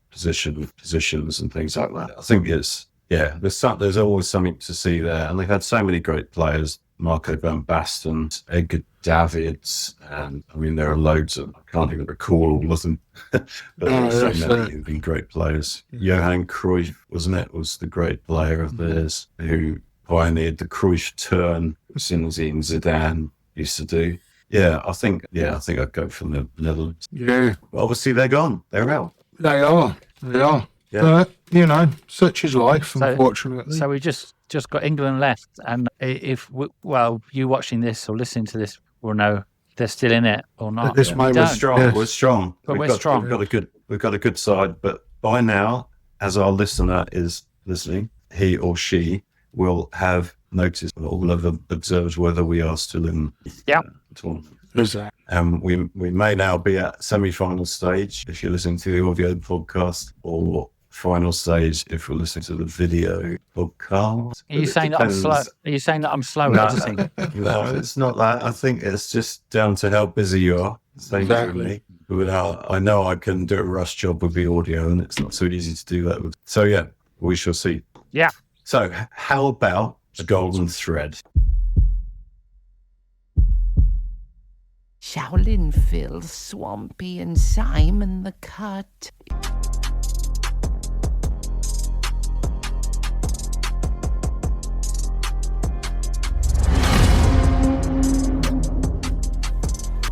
positions and things like that. I think there's always something to see there, and they've had so many great players: Marco van Basten, Edgar Davids, and I mean there are loads of, I can't even recall all of them, but there's so many who've been great players. Johan Cruyff, was the great player of theirs who pioneered the Cruyff turn, Zinedine Zidane used to do. I think I'd go for the Netherlands. Yeah, But obviously they're gone. They're out. they are. Yeah. But such is life, So- unfortunately. So we just got England left, and if you watching this or listening to this will know they're still in it or not. At this moment, Don't. We're strong. Yes. We're strong. But We've we're strong. We've got a good side. But by now, as our listener is listening, he or she will have noticed or will have observed whether we are still in Yeah. the tournament. There's that. We may now be at semi-final stage if you're listening to the audio podcast, or final stage if we're listening to the video podcast. Are you But it saying that I'm slow? depends. Are you saying that I'm slow No. at editing? No, it's not that. I think it's just down to how busy you are. Same Exactly. for me. I know I can do a rush job with the audio, and it's not so easy to do that with. So yeah, we shall see. Yeah. So how about a golden thread? Shaolin Phil, Swampy, and Simon the Cut.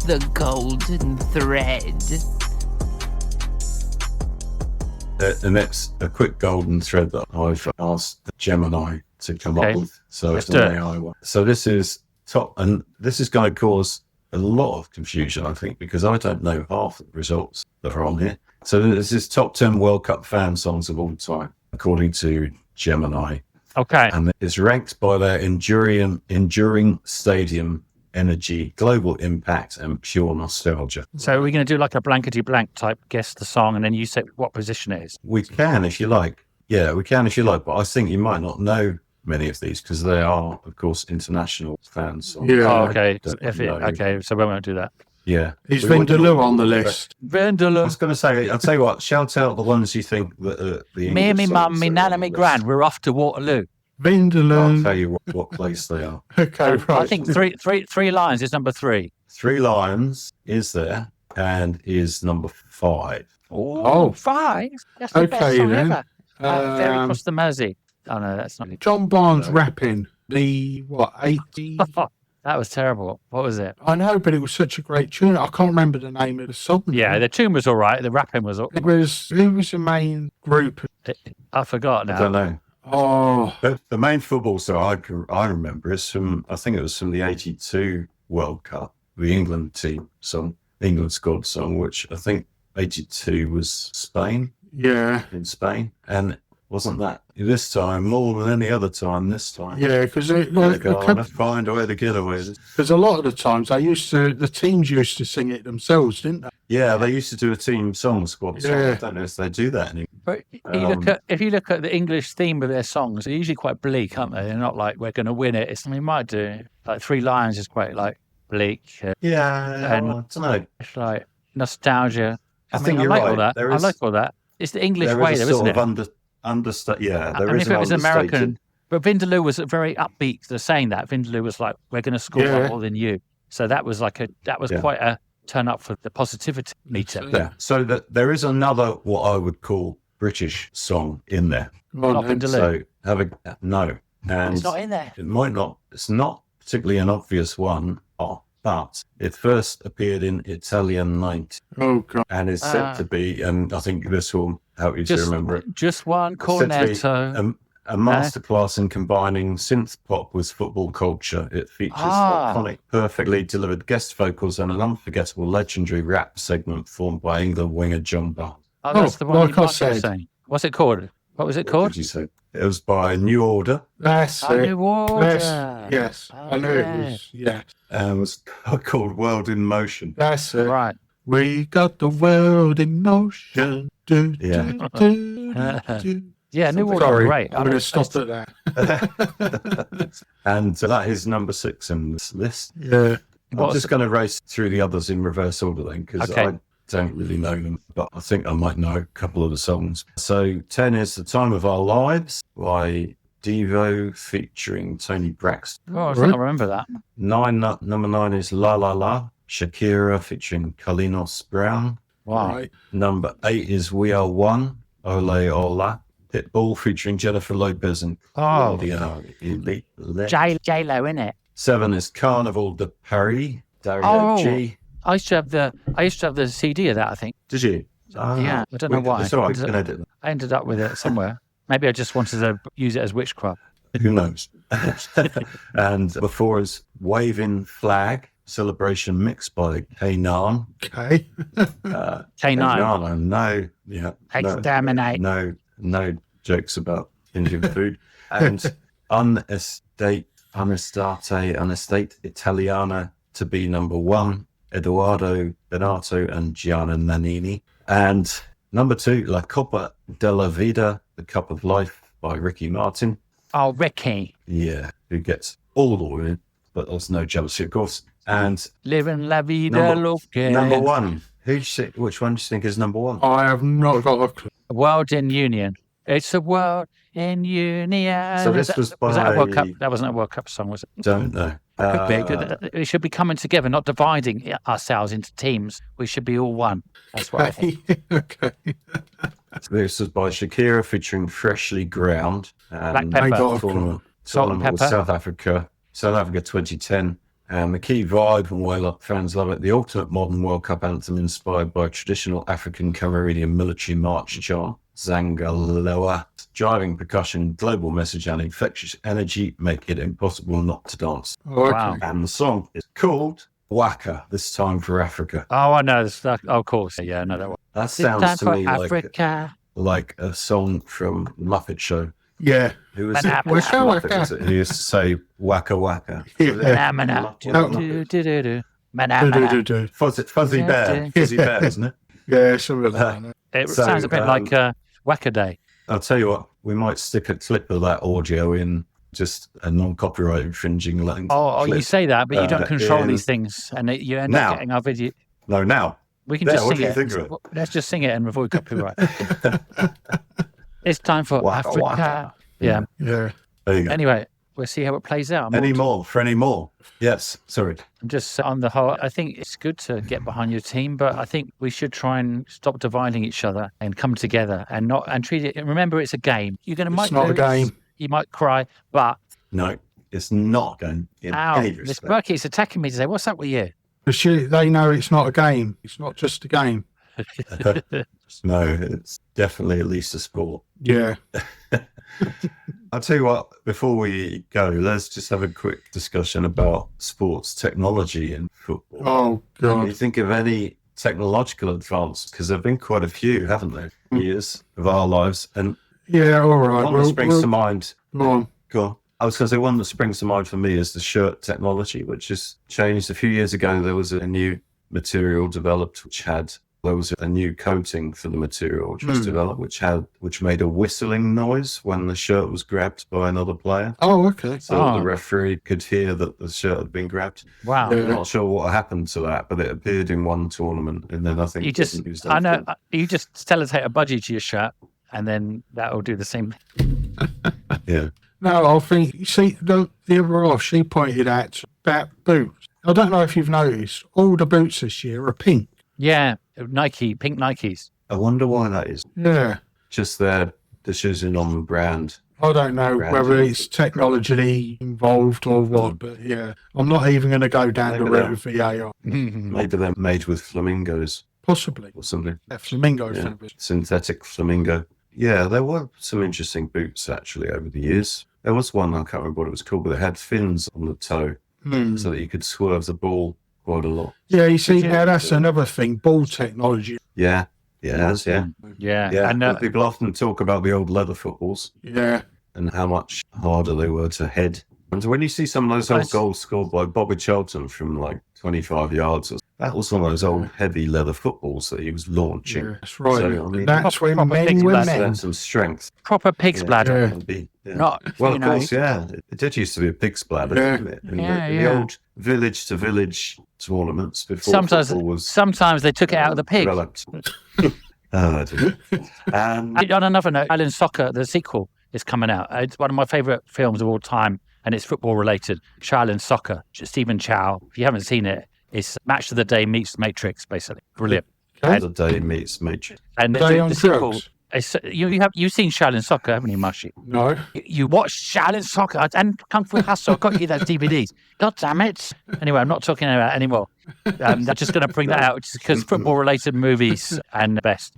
The golden thread. and it's a quick golden thread that I've asked Gemini to come up with. So Let's it's an do it. AI one. So this is top, and this is going to cause a lot of confusion, I think, because I don't know half the results that are on here. So this is top 10 World Cup fan songs of all time, according to Gemini. Okay. And it's ranked by their enduring stadium energy, global impact, and pure nostalgia. So we're going to do like a blankety blank type, guess the song, and then you say what position it is. We can, if you like. Yeah, we can, if you like. But I think you might not know many of these because they are, of course, international fan songs. Yeah. Oh, okay. Don't know. Okay, so we won't do that. Yeah. Is We wouldn't- Vindaloo on the list? I Vindaloo. was going to say, I'll tell you what, shout out the ones you think that the Me and me English mum, songs me that are nan on and me the gran, list. we're off to Waterloo. I'll Vindaloo. tell you what place they are. Okay, right. I think three lines is number 3. Three Lions is there and is number 5. Oh. 5? That's the best Okay, song then. ever. Ferry Um, across the Mersey. Oh, no, that's not it. John Barnes rapping the 80. That was terrible. What was it? I know, but it was such a great tune. I can't remember the name of the song. Yeah, the tune was all right. The rapping was all It was, who was the main group? I forgot I don't now. know. Oh, But the main football song I remember is from, I think it was from the 82 World Cup, the England team song, England squad song, which I think 82 was Spain, yeah. in Spain. And wasn't that this time more than any other time this time? Yeah, because Find a way to get away. a lot of the times the teams used to sing it themselves, didn't they? Yeah, they used to do a team song squad song. Yeah. I don't know if they do that anymore. But if you look at the English theme of their songs, they're usually quite bleak, aren't they? They're not like we're going to win it. It's something we might do. Like Three Lions is quite like bleak. Yeah, And- I don't know. It's like nostalgia. I think you're like right. all that. There I is- like all that. It's the English There way, is a though, isn't sort it? of understate. Yeah, there And is if it was an understated- American, but Vindaloo was very upbeat. They're saying that Vindaloo was like, "We're going to score Yeah. more than you." So that was Yeah. quite a turn up for the positivity meter. Yeah. So that there is another what I would call British song in there. Go on, Not then. Vindaloo. So have a no, and It's not in there. it might not. It's not particularly an obvious one, but it first appeared in Italian 90 Oh, God. and is said to be. And I think this will help you to remember it. Just one It's said to be cornetto. a masterclass in combining synth pop with football culture. It features iconic, perfectly delivered guest vocals and an unforgettable, legendary rap segment formed by England winger John Barnes. Oh, that's the one like you I might be said. saying. What's it called? What was it What called? did you say? It was by New Order. That's Oh, it. New Order. Yes. Oh, I knew yeah. it was. Yeah. And it was called World in Motion. That's it. Right. We got the world in motion. Do, Yeah. do, do, do. Yeah, New Order. Sorry, Great. I'm going to stop at that. And that is number 6 in this list. Yeah. I'm just going to race through the others in reverse order then, because Okay. I don't really know them, but I think I might know a couple of the songs. So 10 is The Time of Our Lives by Devo featuring Tony Braxton. Oh, I think I remember that. Number 9 is La La La, Shakira featuring Carlinos Brown. Wow. Right. Number 8 is We Are One, Ole Ola, Pitbull featuring Jennifer Lopez and Oh. Claudia Elite. J-Lo, innit? 7 is Carnival de Paris, Dario Oh. G. I used to have the CD of that, I think. Did you? Yeah, I don't know why. It's all right, you can edit that. I ended up with it somewhere. Maybe I just wanted to use it as witchcraft. Who knows? And before is Waving Flag, Celebration Mix by K9. Okay. K9. K9, no, yeah. Exterminate. No jokes about Indian food. And Unestate Italiana to be number 1, Eduardo Benato and Gianna Nannini. And number 2, La Coppa della Vida, The Cup of Life by Ricky Martin. Oh, Ricky. Yeah, who gets all the women, but there's no jealousy, of course. And Living la vida loca. number 1, which one do you think is number 1? I have not got a clue. World in Union. It's a world in union. So this was that a World by- Cup? That wasn't a World Cup song, was it? Don't know. Could be. We should be coming together, not dividing ourselves into teams. We should be all one. That's what I think. Okay. This was by Shakira featuring Freshly Ground. Black Pepper. Tournament Salt and with Pepper. South Africa 2010. And the key vibe and why fans love it, the ultimate modern World Cup anthem inspired by a traditional African Cameroonian military march chant. Zangaloa. Driving percussion, global message, and infectious energy make it impossible not to dance. Oh, okay. Wow. And the song is called Waka, This Time for Africa. Oh, I know. Of course. Yeah, I know that one. That This sounds time to for me Africa. like a song from Muppet Show. Yeah. Who was it? Banana. Which Waka, Muppet waka. was it? Who used to say Waka Waka? Yeah. Manamana. No. Do-do-do-do. Do, Manamana. do, do. Fuzzy Bear. Fuzzy Bear, isn't it? Yeah, something like that. It So, sounds a bit like Wackaday. I'll tell you what, we might stick a clip of that audio in, just a non-copyright infringing length. Oh, you clip. say that, but you don't control in- these things, and you end Now. up getting our video. No, now. We can There, just what sing do you it. think of it? Let's just sing it and avoid copyright. It's time for Waka, Africa. waka. Yeah. Yeah. There you go. Anyway, we'll see how it plays out. Any more? Yes, sorry. I'm just on the whole, I think it's good to get behind your team, but I think we should try and stop dividing each other and come together and treat it. And remember, it's a game. You're going to It's not a game. You might cry, but No, it's not going in ow, any this respect. bird keeps attacking me today. What's up with you? But they know it's not a game. It's not just a game. No, it's definitely at least a sport. Yeah. I'll tell you what, before we go, let's just have a quick discussion about sports technology in football. Oh, Can you God. think of any technological advances? Because there have been quite a few, haven't there, years of our lives. And Yeah, all right. one that springs to mind, Go on. go on. I was going to say one that springs to mind for me is the shirt technology, which has changed. A few years ago, there was a new material developed, there was a new coating for the material which was developed, which made a whistling noise when the shirt was grabbed by another player. Oh, okay. So Oh. the referee could hear that the shirt had been grabbed. Wow. Yeah. I'm not sure what happened to that, but it appeared in one tournament, and then I think You it just, wasn't used I know, after. you just sellotape a budgie to your shirt, and then that'll do the same. Yeah. No, I think, you see, the other off, she pointed out about boots. I don't know if you've noticed, all the boots this year are pink. Yeah, Nike, pink Nikes. I wonder why that is. Yeah. Just their decision on the brand. I don't know Brand. whether it's technologically involved or what, but yeah. I'm not even going to go down the Maybe route that- of VAR. Maybe they're made with flamingos Possibly. or something. A flamingo Yeah. feathers. Synthetic flamingo. Yeah, there were some interesting boots actually over the years. There was one, I can't remember what it was called, but it had fins on the toe Hmm. so that you could swerve the ball quite a lot. Yeah, you see, now that's another thing, ball technology. Yeah, yeah. Yeah, Yeah, and but people often talk about the old leather footballs Yeah. and how much harder they were to head. And when you see some of those old goals scored by Bobby Charlton from like 25 yards, that was one of those old heavy leather footballs that he was launching. Yeah, that's right. So, I mean, That's when proper men big were lads That's men. some strength. proper pig's Yeah. bladder. Yeah. And yeah. Not, Well, you of know, course, yeah. It did used to be a pig's bladder, Yeah. didn't it? In Yeah, the yeah. old village-to-village tournaments before Sometimes, football was sometimes they took it out of the pig. developed. Oh, dear. And on another note, Shaolin Soccer, the sequel, is coming out. It's one of my favourite films of all time, and it's football related. Shaolin Soccer, Stephen Chow. If you haven't seen it, it's Match of the Day meets Matrix, basically. Brilliant. The day meets Matrix. And Day on the sequel, drugs? it's, you've seen Shaolin Soccer, haven't you, Mashi? No. You watched Shaolin Soccer and Kung Fu Hustle. I got you those DVDs. God damn it. Anyway, I'm not talking about it anymore. I'm just going to bring that out because football related movies and the best.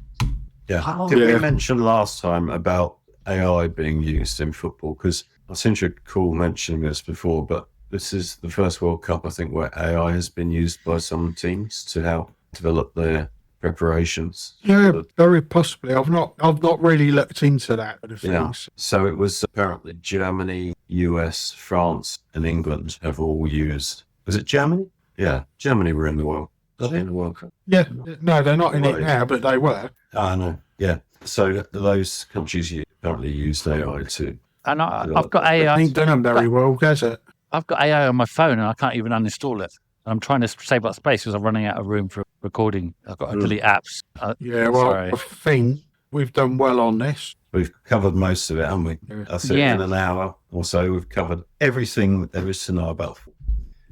Yeah. Oh. Did Yeah. we mention last time about AI being used in football? Because I seem to recall mentioning this before, but this is the first World Cup, I think, where AI has been used by some teams to help develop their preparations. Yeah, very possibly. I've not really looked into that. The Yeah. things. So it was apparently Germany, US, France, and England have all used. Was it Germany? Yeah, Germany were in the World. Are they in the World Cup? Yeah. No, they're not in it Right. now, but they were. Ah, no. Yeah. So those countries apparently used AI too. And I've got AI. Ain't done them very well, has it? I've got AI on my phone and I can't even uninstall it. And I'm trying to save up space because I'm running out of room for recording. I've got to delete apps. Yeah, well, Sorry. I think we've done well on this. We've covered most of it, haven't we? Yeah. That's it. Yeah. In an hour or so, we've covered everything there is to know about football.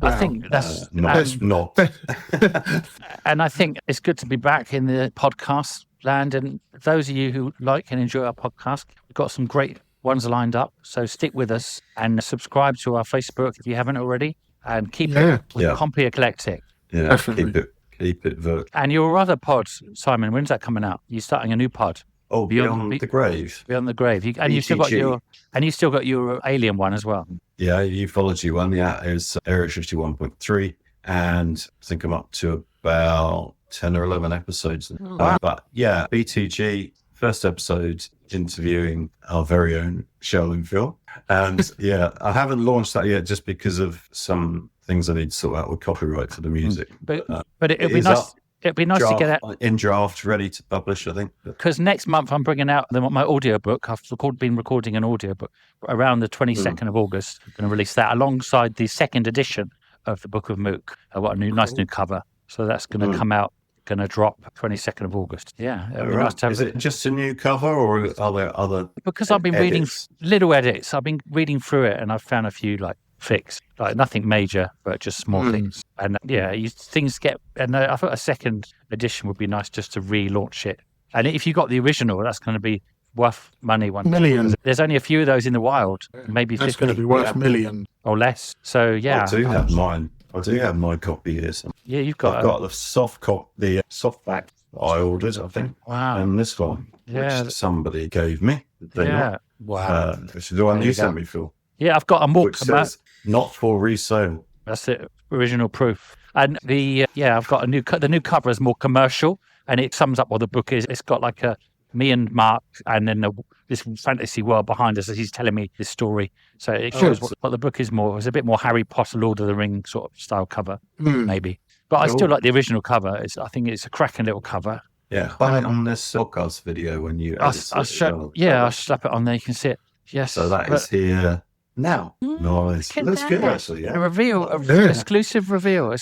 I think that's Not. and I think it's good to be back in the podcast land. And those of you who like and enjoy our podcast, we've got some great ones lined up. So stick with us and subscribe to our Facebook if you haven't already. And keep Yeah. it with Pompey Eclectic. Yeah, Definitely. keep it vert. And your other pod, Simon, when's that coming out? You're starting a new pod. Oh, Beyond the Grave. Beyond the Grave. You still got your Alien one as well. Yeah, ufology one. Yeah, is Area 51.3, and I think I'm up to about 10 or 11 episodes. Wow. But yeah, BTG first episode interviewing our very own Shaolin Phil, and yeah, I haven't launched that yet just because of some things I need to sort out with copyright for the music. But it'd be nice. It'd be nice to get out in draft, ready to publish, I think. Because next month I'm bringing out my audiobook. I've been recording an audiobook around the 22nd of August. I'm going to release that alongside the second edition of the Book of Mook. I've got a nice new cover. So that's going to come out, going to drop 22nd of August. Yeah. Nice to have. Is it just a new cover or are there other Because I've been reading little edits. I've been reading through it and I've found a few fix, nothing major, but just small things. And things get, and I thought a second edition would be nice just to relaunch it. And if you got the original, that's going to be worth money. Million. There's only a few of those in the wild, maybe That's 50. going to be worth million or less. So yeah, I do have mine. I do have my copy here. Yeah, I've got the softback that I ordered, I think. Wow. And this one, which somebody gave me. Wow. Which is the one you sent me, Phil. Yeah, I've got a more. Which says not for resale. That's it, original proof. And I've got the new cover is more commercial, and it sums up what the book is. It's got me and Mark, and then this fantasy world behind us as he's telling me this story. So it shows what the book is more. It's a bit more Harry Potter, Lord of the Rings sort of style cover, maybe. But I still like the original cover. I think it's a cracking little cover. Yeah, buy it on this podcast video when you. I'll slap it on there. You can see it. Yes. So that is here. Now, nice. Looks good, actually. Yeah. A reveal, exclusive reveal.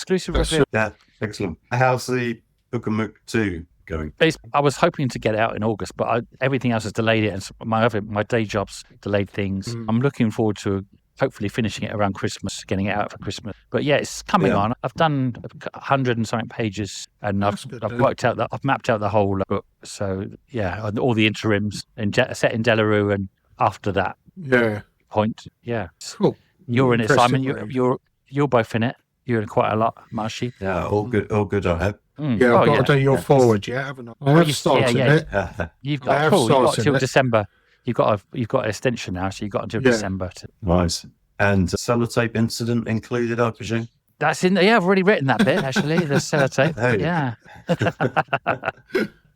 Yeah, excellent. How's the Book of Mook 2 going? I was hoping to get it out in August, but everything else has delayed it, and my day jobs delayed things. I'm looking forward to hopefully finishing it around Christmas, getting it out for Christmas. But yeah, it's coming on. I've done 100 and something pages, and I've worked out I've mapped out the whole book. So yeah, all the interims and set in Delarue, and after that. Yeah. Point. Yeah. Cool. You're in it, Simon. You're both in it. You're in quite a lot, Marshy. Yeah, all good. I hope. Yeah, I've got to do your forward. Yeah, haven't I? I have started it. You've got till December. You've got an extension now, so you've got until December. Nice. And sellotape incident included, I presume. That's in there. Yeah, I've already written that bit. Actually, the sellotape. Hey. Yeah.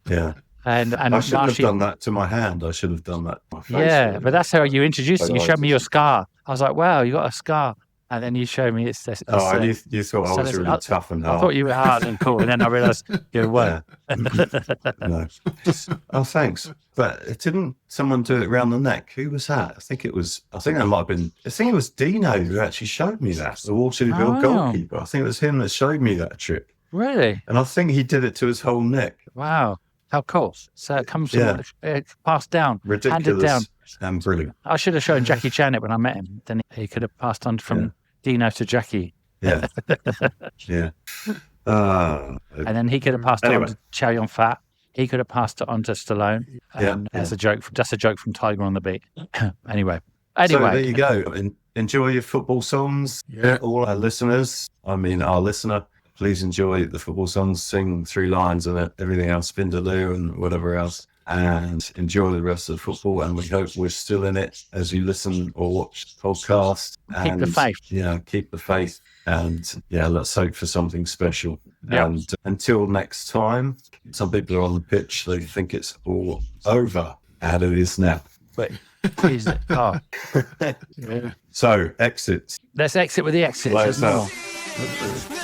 Yeah. And I shouldn't have done that to my hand. I should have done that to my face. Yeah, but that's how you introduced it. You showed me your scar. I was like, wow, you got a scar. And then you showed me it's this. You thought I was really tough and hard. I thought you were hard and cool. And then I realised you weren't. No. Oh, thanks. But didn't someone do it around the neck? Who was that? I think it was Dino who actually showed me that. The Waterlooville goalkeeper. I think it was him that showed me that trick. Really? And I think he did it to his whole neck. Wow. How cool. So it comes from passed down, ridiculous, handed down. And brilliant. I should have shown Jackie Chan it when I met him. Then he could have passed on from Dino to Jackie. Yeah. Yeah. And then he could have passed on to Chow Yun-Fat. He could have passed it on to Stallone. That's a joke. That's a joke from Tiger on the Beat. Anyway. So there you go. Enjoy your football songs. Yeah. All our listeners. I mean, our listener. Please enjoy the football songs, sing 3 lines and everything else, Vindaloo and whatever else, and enjoy the rest of the football. And we hope we're still in it as you listen or watch the podcast. Keep the faith. Yeah, keep the faith. And let's hope for something special. Yep. And until next time, some people are on the pitch, they think it's all over. And it is now. Wait, is it? Oh. Yeah. So, exits. Let's exit with the exits. Lights There's out. more.